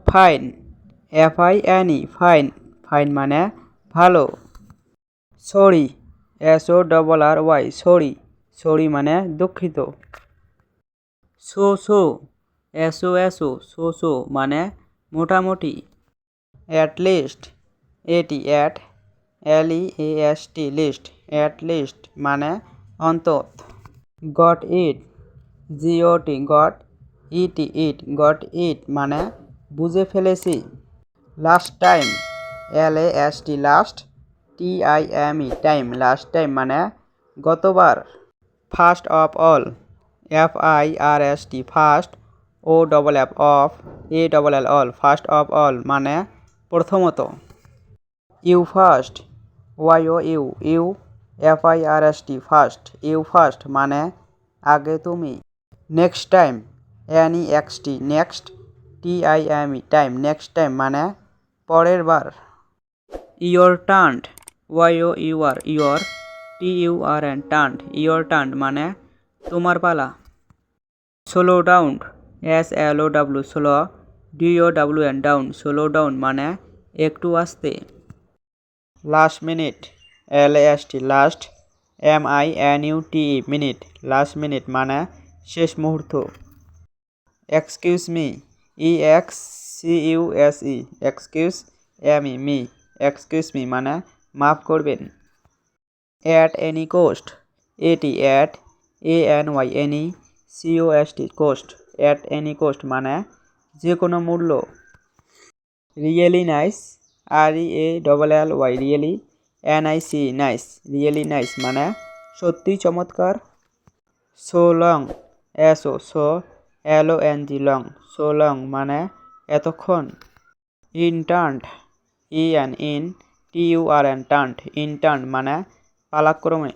Fine, FINE fine, fine মানে ভালো। Sorry, SORRY sorry, sorry মানে দুঃখিত। সো সো, SO মানে মোটামুটি। At least, LEAST least, at least মানে অন্তত। গট ইট, গট ইট মানে বুঝে ফেলেছি। Last time, LAST time, last time মানে গতবার। First of all, FIRST first, OFF first of all মানে প্রথমত। You first, YOU first, you first মানে আগে তুমি। Next time, NEXT next, time, next time মানে পরের বার। ইয়োর টার্ন, ইয়োর টার্ন মানে তোমার পালা। Slow down, SLOW down, slow down মানে একটু আস্তে। Last minute, LAST minute, last minute মানে শেষ মুহূর্ত। এক্সকিউজ মি, এক্সকিউজ মি মানে মাফ করবেন। At any cost, cost, at any cost মানে যে কোনো মূল্য। রিয়েলি নাইস, রিয়েলি নাইস মানে সত্যি চমৎকার। সো লং, সো লং মানে এতক্ষণ। ইনটার্ন, টার্ন মানে পালাক্রমে।